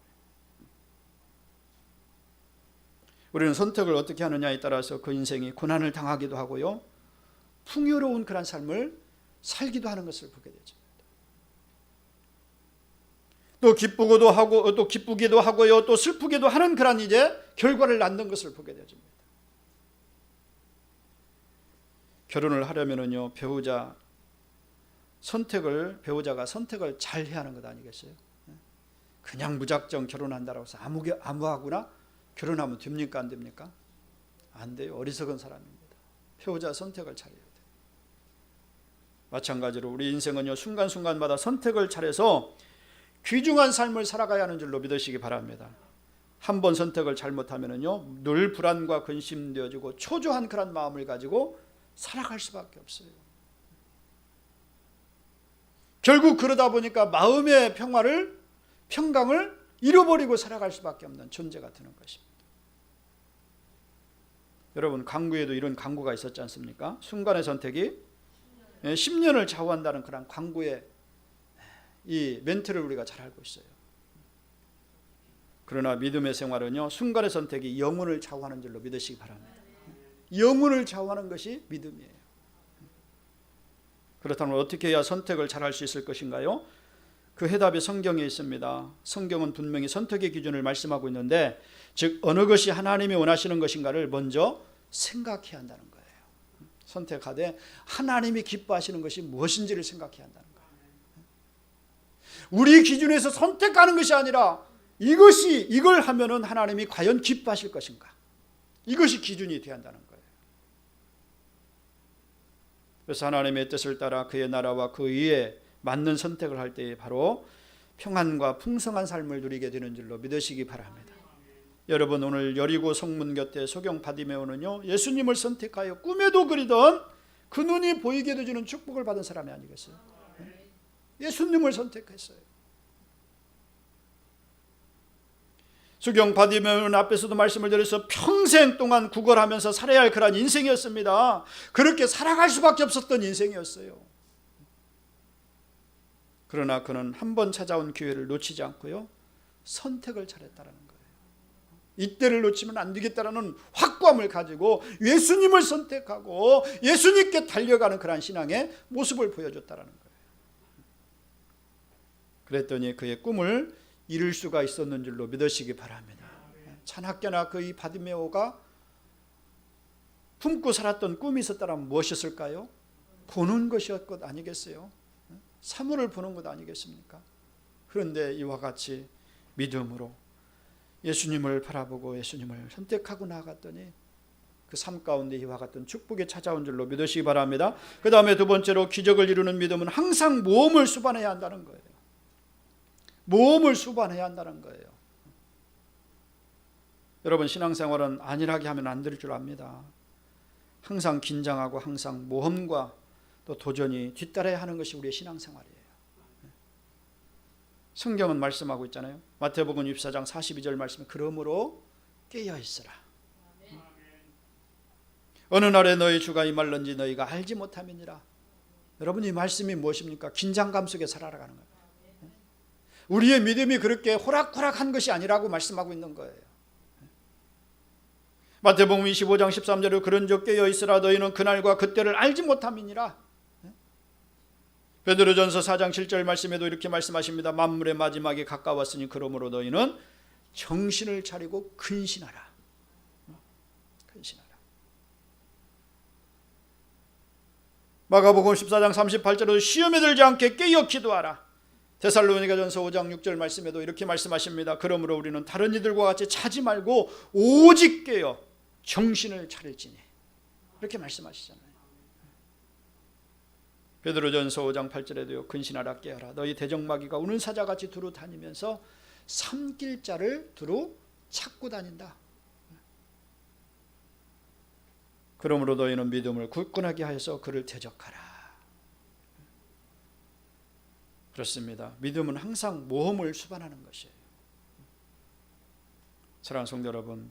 우리는 선택을 어떻게 하느냐에 따라서 그 인생이 고난을 당하기도 하고요 풍요로운 그런 삶을 살기도 하는 것을 보게 되죠. 또 기쁘기도 하고 또 기쁘기도 하고요 또 슬프기도 하는 그런 이제 결과를 낳는 것을 보게 되죠. 결혼을 하려면은요 배우자가 선택을 잘 해야 하는 것 아니겠어요? 그냥 무작정 결혼한다고 해서 아무하거나 결혼하면 됩니까? 안 됩니까? 안 돼요. 어리석은 사람입니다. 배우자 선택을 잘해야 돼요. 마찬가지로 우리 인생은요 순간순간마다 선택을 잘해서 귀중한 삶을 살아가야 하는 줄로 믿으시기 바랍니다. 한 번 선택을 잘못하면은요 늘 불안과 근심되어지고 초조한 그런 마음을 가지고 살아갈 수밖에 없어요. 결국 그러다 보니까 마음의 평강을 잃어버리고 살아갈 수밖에 없는 존재가 되는 것입니다. 여러분 강구에도 이런 강구가 있었지 않습니까? 순간의 선택이 10년을 좌우한다는 그런 강구의 이 멘트를 우리가 잘 알고 있어요. 그러나 믿음의 생활은요 순간의 선택이 영혼을 좌우하는 줄로 믿으시기 바랍니다. 영혼을 좌우하는 것이 믿음이에요. 그렇다면 어떻게 해야 선택을 잘 할 수 있을 것인가요? 그 해답이 성경에 있습니다. 성경은 분명히 선택의 기준을 말씀하고 있는데, 즉 어느 것이 하나님이 원하시는 것인가를 먼저 생각해야 한다는 거예요. 선택하되 하나님이 기뻐하시는 것이 무엇인지를 생각해야 한다는 거예요. 우리 기준에서 선택하는 것이 아니라 이걸 하면은 하나님이 과연 기뻐하실 것인가, 이것이 기준이 되어야 한다는 거예요. 그래서 하나님의 뜻을 따라 그의 나라와 그 의에 맞는 선택을 할 때 바로 평안과 풍성한 삶을 누리게 되는 줄로 믿으시기 바랍니다. 여러분, 오늘 여리고 성문 곁에 소경 바디메오는요, 예수님을 선택하여 꿈에도 그리던 그 눈이 보이게 해주는 축복을 받은 사람이 아니겠어요? 예수님을 선택했어요. 소경 바디메오는 앞에서도 말씀을 드려서 평생 동안 구걸하면서 살아야 할 그런 인생이었습니다. 그렇게 살아갈 수밖에 없었던 인생이었어요. 그러나 그는 한 번 찾아온 기회를 놓치지 않고요, 선택을 잘했다는 거예요. 이때를 놓치면 안 되겠다라는 확고함을 가지고 예수님을 선택하고 예수님께 달려가는 그런 신앙의 모습을 보여줬다는 거예요. 그랬더니 그의 꿈을 이룰 수가 있었는 줄로 믿으시기 바랍니다. 찬학계나 그 이 바디메오가 품고 살았던 꿈이 있었다면 무엇이었을까요? 보는 것이었 것 아니겠어요? 사물을 보는 것 아니겠습니까? 그런데 이와 같이 믿음으로 예수님을 바라보고 예수님을 선택하고 나아갔더니 그 삶 가운데 이와 같은 축복이 찾아온 줄로 믿으시기 바랍니다. 그 다음에 두 번째로, 기적을 이루는 믿음은 항상 모험을 수반해야 한다는 거예요. 모험을 수반해야 한다는 거예요. 여러분, 신앙생활은 안일하게 하면 안 될 줄 압니다. 항상 긴장하고 항상 모험과 또 도전이 뒤따라야 하는 것이 우리의 신앙생활이에요. 성경은 말씀하고 있잖아요. 마태복음 24장 42절 말씀에 그러므로 깨어있으라. 어느 날에 너희 주가 임할는지 너희가 알지 못함이니라. 여러분, 이 말씀이 무엇입니까? 긴장감 속에 살아가는 거예요. 우리의 믿음이 그렇게 호락호락한 것이 아니라고 말씀하고 있는 거예요. 마태복음 25장 13절에 그런즉 깨어있으라. 너희는 그날과 그때를 알지 못함이니라. 베드로전서 4장 7절 말씀에도 이렇게 말씀하십니다. 만물의 마지막이 가까웠으니 그러므로 너희는 정신을 차리고 근신하라. 근신하라. 마가복음 14장 38절에도 시험에 들지 않게 깨어 기도하라. 데살로니가전서 5장 6절 말씀에도 이렇게 말씀하십니다. 그러므로 우리는 다른 이들과 같이 자지 말고 오직 깨어 정신을 차릴지니. 이렇게 말씀하시잖아요. 베드로전서 5장 8절에도요, 근신하라 깨어라. 너희 대적마귀가 우는 사자같이 두루 다니면서 삼킬 자를 두루 찾고 다닌다. 그러므로 너희는 믿음을 굳건하게 하여서 그를 대적하라. 그렇습니다. 믿음은 항상 모험을 수반하는 것이에요. 사랑하는 성도 여러분,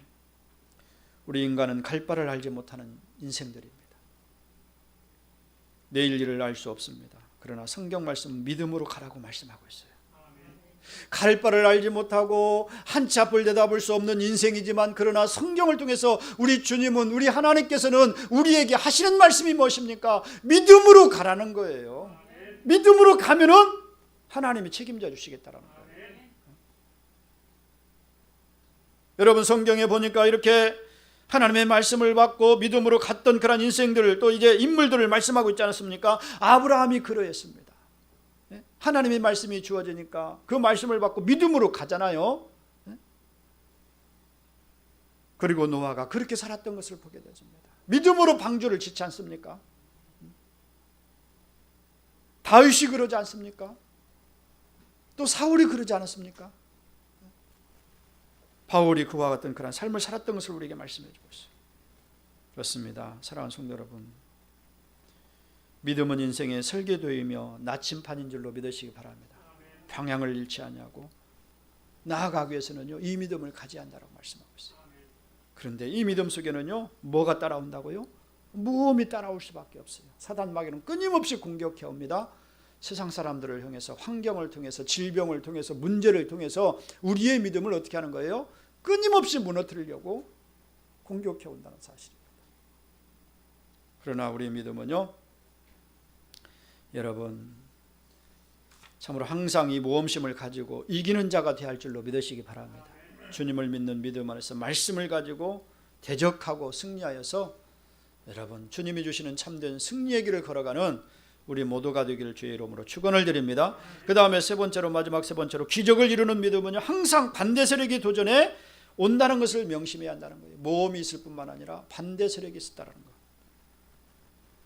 우리 인간은 갈 바를 알지 못하는 인생들입니다. 내일 일을 알 수 없습니다. 그러나 성경 말씀은 믿음으로 가라고 말씀하고 있어요. 갈 바를 알지 못하고 한치 앞을 내다볼 수 없는 인생이지만, 그러나 성경을 통해서 우리 주님은, 우리 하나님께서는 우리에게 하시는 말씀이 무엇입니까? 믿음으로 가라는 거예요. 믿음으로 가면은 하나님이 책임져 주시겠다라는 거예요. 여러분, 성경에 보니까 이렇게 하나님의 말씀을 받고 믿음으로 갔던 그런 인생들을, 또 이제 인물들을 말씀하고 있지 않습니까? 아브라함이 그러했습니다. 하나님의 말씀이 주어지니까 그 말씀을 받고 믿음으로 가잖아요. 그리고 노아가 그렇게 살았던 것을 보게 되십니다. 믿음으로 방주를 짓지 않습니까? 다윗이 그러지 않습니까? 또 사울이 그러지 않았습니까? 바울이 그와 같은 그런 삶을 살았던 것을 우리에게 말씀해 주고 있어요. 그렇습니다. 사랑하는 성도 여러분, 믿음은 인생의 설계도이며 나침판인 줄로 믿으시기 바랍니다. 방향을 잃지 아니하고 나아가기 위해서는요, 이 믿음을 가져야 한다고 말씀하고 있어요. 그런데 이 믿음 속에는요, 뭐가 따라온다고요? 모험이 따라올 수밖에 없어요. 사단 마귀는 끊임없이 공격해 옵니다. 세상 사람들을 향해서, 환경을 통해서, 질병을 통해서, 문제를 통해서 우리의 믿음을 어떻게 하는 거예요? 끊임없이 무너뜨리려고 공격해 온다는 사실입니다. 그러나 우리의 믿음은요, 여러분, 참으로 항상 이 모험심을 가지고 이기는 자가 되어야 할 줄로 믿으시기 바랍니다. 주님을 믿는 믿음 안에서 말씀을 가지고 대적하고 승리하여서 여러분 주님이 주시는 참된 승리의 길을 걸어가는 우리 모두가 되기를 주의 이름으로 축원을 드립니다. 그 다음에 세 번째로, 마지막 세 번째로, 기적을 이루는 믿음은요 항상 반대 세력이 도전해 온다는 것을 명심해야 한다는 거예요. 모험이 있을 뿐만 아니라 반대 세력이 있었다는 거.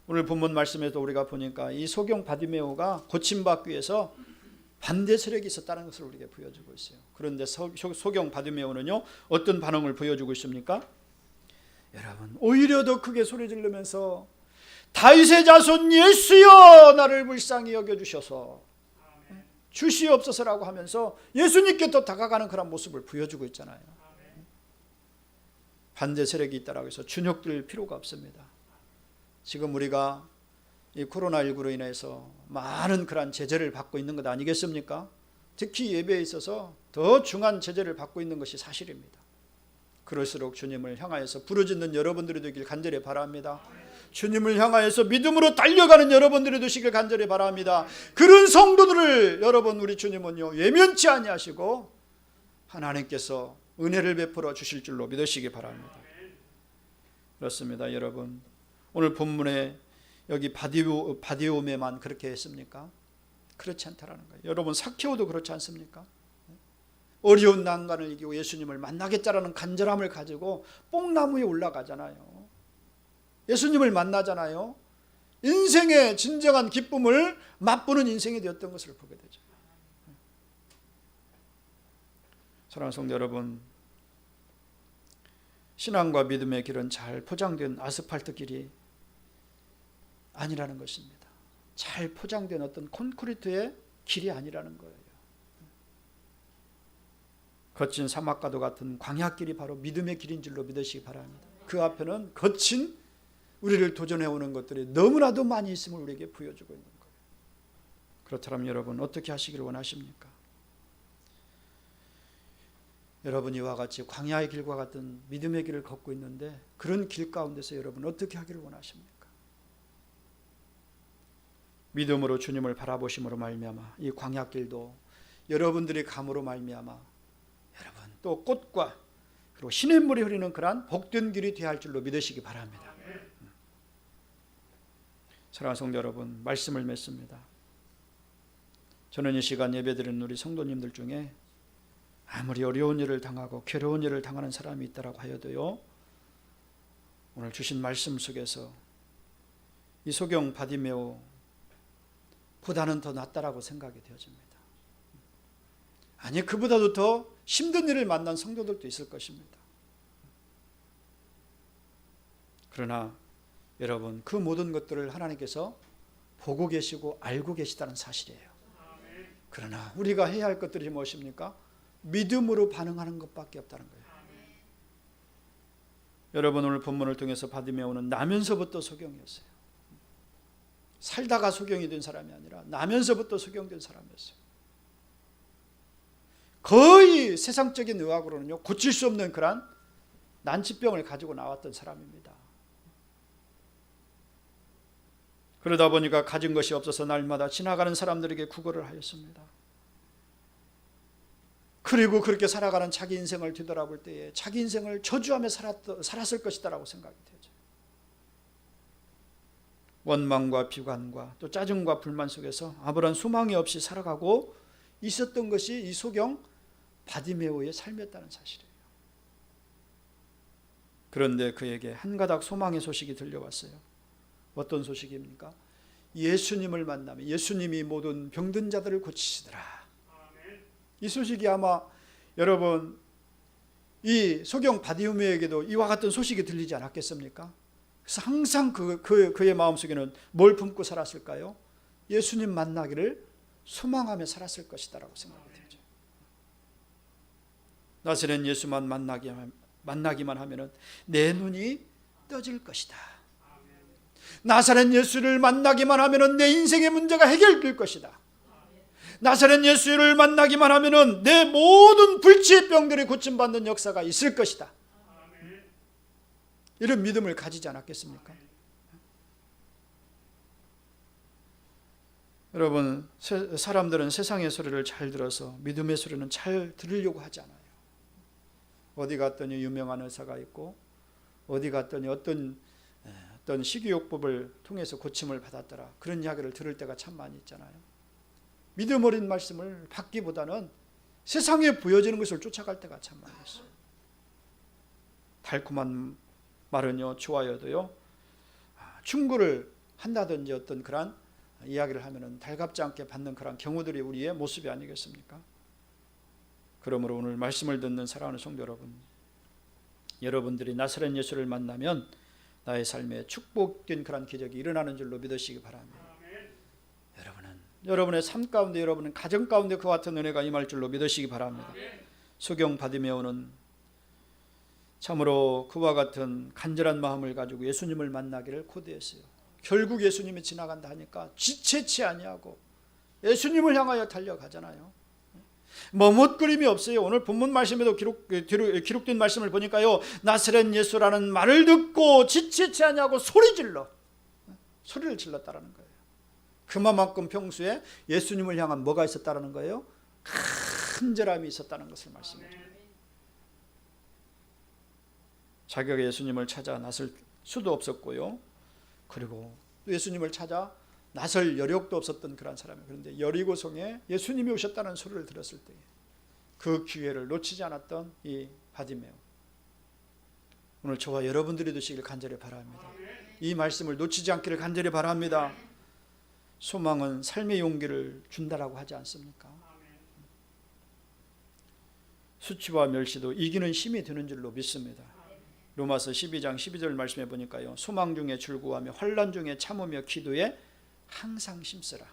오늘 본문 말씀에도 우리가 보니까 이 소경 바디메오가 고침받기 위해서 반대 세력이 있었다는 것을 우리에게 보여주고 있어요. 그런데 소경 바디메오는요 어떤 반응을 보여주고 있습니까? 여러분 오히려 더 크게 소리 지르면서 다윗의 자손 예수여 나를 불쌍히 여겨주셔서 주시옵소서라고 하면서 예수님께 더 다가가는 그런 모습을 보여주고 있잖아요. 반대 세력이 있다라고 해서 주눅들 필요가 없습니다. 지금 우리가 이 코로나19로 인해서 많은 그런 제재를 받고 있는 것 아니겠습니까? 특히 예배에 있어서 더 중한 제재를 받고 있는 것이 사실입니다. 그럴수록 주님을 향하여서 부르짖는 여러분들이 되길 간절히 바랍니다. 주님을 향하여서 믿음으로 달려가는 여러분들이 되시길 간절히 바랍니다. 그런 성도들을 여러분 우리 주님은요 예면치 아니하시고 하나님께서 은혜를 베풀어 주실 줄로 믿으시기 바랍니다. 그렇습니다. 여러분 오늘 본문에 여기 바디오메만 그렇게 했습니까? 그렇지 않다라는 거예요. 여러분 삭개오도 그렇지 않습니까? 어려운 난관을 이기고 예수님을 만나겠다라는 간절함을 가지고 뽕나무에 올라가잖아요. 예수님을 만나잖아요. 인생의 진정한 기쁨을 맛보는 인생이 되었던 것을 보게 되죠. 사랑하는 성도 여러분, 신앙과 믿음의 길은 잘 포장된 아스팔트 길이 아니라는 것입니다. 잘 포장된 어떤 콘크리트의 길이 아니라는 거예요. 거친 사막과도 같은 광야길이 바로 믿음의 길인 줄로 믿으시기 바랍니다. 그 앞에는 거친 우리를 도전해오는 것들이 너무나도 많이 있음을 우리에게 보여주고 있는 거예요. 그렇다면 여러분 어떻게 하시기를 원하십니까? 여러분 이와 같이 광야의 길과 같은 믿음의 길을 걷고 있는데 그런 길 가운데서 여러분 어떻게 하기를 원하십니까? 믿음으로 주님을 바라보심으로 말미암아 이 광야길도 여러분들이 감으로 말미암아 여러분 또 꽃과 그리고 시냇물이 흐르는 그러한 복된 길이 되어야 할 줄로 믿으시기 바랍니다. 사랑하는 성도 여러분, 말씀을 맺습니다. 저는 이 시간 예배드리는 우리 성도님들 중에 아무리 어려운 일을 당하고 괴로운 일을 당하는 사람이 있다라고 하여도요 오늘 주신 말씀 속에서 이 소경 바디메오 보다는 더 낫다라고 생각이 되어집니다. 아니 그보다도 더 힘든 일을 만난 성도들도 있을 것입니다. 그러나 여러분 그 모든 것들을 하나님께서 보고 계시고 알고 계시다는 사실이에요. 그러나 우리가 해야 할 것들이 무엇입니까? 믿음으로 반응하는 것밖에 없다는 거예요. 여러분 오늘 본문을 통해서 바디메오는 나면서부터 소경이었어요. 살다가 소경이 된 사람이 아니라 나면서부터 소경된 사람이었어요. 거의 세상적인 의학으로는요 고칠 수 없는 그런 난치병을 가지고 나왔던 사람입니다. 그러다 보니까 가진 것이 없어서 날마다 지나가는 사람들에게 구걸을 하였습니다. 그리고 그렇게 살아가는 자기 인생을 뒤돌아볼 때에 자기 인생을 저주하며 살았을 것이다라고 생각이 되죠. 원망과 비관과 또 짜증과 불만 속에서 아무런 소망이 없이 살아가고 있었던 것이 이 소경 바디메오의 삶이었다는 사실이에요. 그런데 그에게 한 가닥 소망의 소식이 들려왔어요. 어떤 소식입니까? 예수님을 만나면 예수님이 모든 병든 자들을 고치시더라. 이 소식이 아마 여러분 이 소경 바디메오에게도 이와 같은 소식이 들리지 않았겠습니까? 그래서 항상 그의 마음속에는 뭘 품고 살았을까요? 예수님 만나기를 소망하며 살았을 것이다라고 생각이 되죠. 나사렛 예수만 만나기만 하면은 내 눈이 떠질 것이다. 나사렛 예수를 만나기만 하면은 내 인생의 문제가 해결될 것이다. 나사렛 예수를 만나기만 하면은 내 모든 불치의 병들이 고침받는 역사가 있을 것이다. 이런 믿음을 가지지 않았겠습니까? 여러분, 사람들은 세상의 소리를 잘 들어서 믿음의 소리는 잘 들으려고 하지 않아요. 어디 갔더니 유명한 의사가 있고 어디 갔더니 어떤 식이요법을 통해서 고침을 받았더라, 그런 이야기를 들을 때가 참 많이 있잖아요. 믿음 어린 말씀을 받기보다는 세상에 보여지는 것을 쫓아갈 때가 참 많이 있어요. 달콤한 말은요 좋아요도요, 충고를 한다든지 어떤 그런 이야기를 하면은 달갑지 않게 받는 그런 경우들이 우리의 모습이 아니겠습니까? 그러므로 오늘 말씀을 듣는 사랑하는 성도 여러분, 여러분들이 나사렛 예수를 만나면 나의 삶에 축복된 그런 기적이 일어나는 줄로 믿으시기 바랍니다. 여러분의 삶 가운데, 여러분의 가정 가운데 그와 같은 은혜가 임할 줄로 믿으시기 바랍니다. 소경 바디메오는 참으로 그와 같은 간절한 마음을 가지고 예수님을 만나기를 고대했어요. 결국 예수님이 지나간다 하니까 지체치 아니하고 예수님을 향하여 달려가잖아요. 머뭇거림이 없어요. 오늘 본문 말씀에도 기록된 말씀을 보니까요, 나사렛 예수라는 말을 듣고 지체치 아니하고 소리를 질렀다라는 거예요. 그만큼 평소에 예수님을 향한 뭐가 있었다라는 거예요? 간절함이 있었다는 것을 말씀해 줍니다. 자기가 예수님을 찾아 나설 수도 없었고요, 그리고 또 예수님을 찾아 나설 여력도 없었던 그런 사람이에요. 그런데 여리고성에 예수님이 오셨다는 소리를 들었을 때 그 기회를 놓치지 않았던 이 바디메오, 오늘 저와 여러분들이 되시길 간절히 바랍니다. 이 말씀을 놓치지 않기를 간절히 바랍니다. 소망은 삶의 용기를 준다라고 하지 않습니까? 수치와 멸시도 이기는 힘이 되는 줄로 믿습니다. 로마서 12장 12절 말씀해 보니까요, 소망 중에 즐거워하며 환난 중에 참으며 기도에 항상 힘쓰라.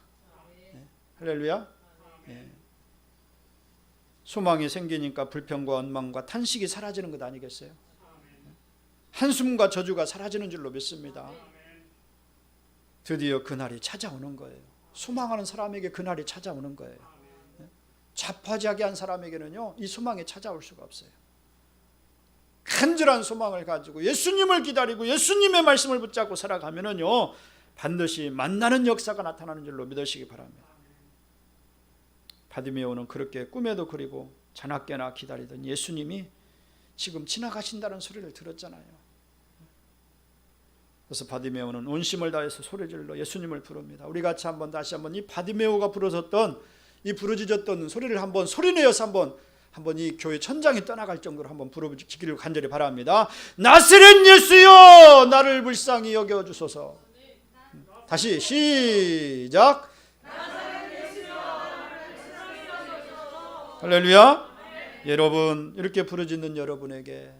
네. 할렐루야. 네. 소망이 생기니까 불평과 원망과 탄식이 사라지는 것 아니겠어요? 한숨과 저주가 사라지는 줄로 믿습니다. 드디어 그날이 찾아오는 거예요. 소망하는 사람에게 그날이 찾아오는 거예요. 자포자기한 한 사람에게는요, 이 소망이 찾아올 수가 없어요. 간절한 소망을 가지고 예수님을 기다리고 예수님의 말씀을 붙잡고 살아가면은요, 반드시 만나는 역사가 나타나는 줄로 믿으시기 바랍니다. 바디메오는 그렇게 꿈에도 그리고 자나깨나 기다리던 예수님이 지금 지나가신다는 소리를 들었잖아요. 그래서 바디메오는 온심을 다해서 소리질러 예수님을 부릅니다. 우리 같이 다시 한번 이 바디메오가 부르짖었던 이 부르짖었던 소리를 한번 소리내어서 한번 이 교회 천장이 떠나갈 정도로 한번 부르짖기를 간절히 바랍니다. 나사렛 예수여, 나를 불쌍히 여겨 주소서. 다시 시작. 할렐루야. 여러분, 이렇게 부르짖는 여러분에게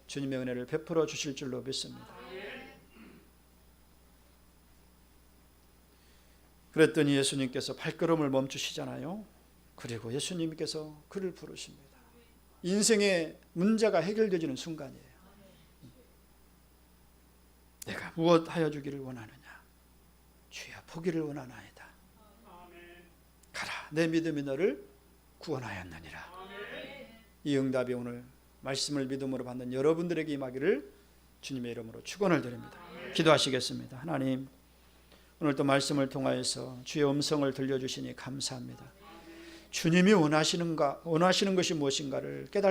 주님의 은혜를 베풀어 주실 줄로 믿습니다. 그랬더니 예수님께서 발걸음을 멈추시잖아요. 그리고 예수님께서 그를 부르십니다. 인생의 문제가 해결되지는 순간이에요. 내가 무엇 하여 주기를 원하느냐? 주여, 보기를 원하나이다. 가라, 내 믿음이 너를 구원하였느니라. 이 응답이 오늘 말씀을 믿음으로 받는 여러분들에게 임하기를 주님의 이름으로 축원을 드립니다. 기도하시겠습니다. 하나님, 오늘 또 말씀을 통하여서 주의 음성을 들려주시니 감사합니다. 주님이 원하시는 것이 무엇인가를 깨달을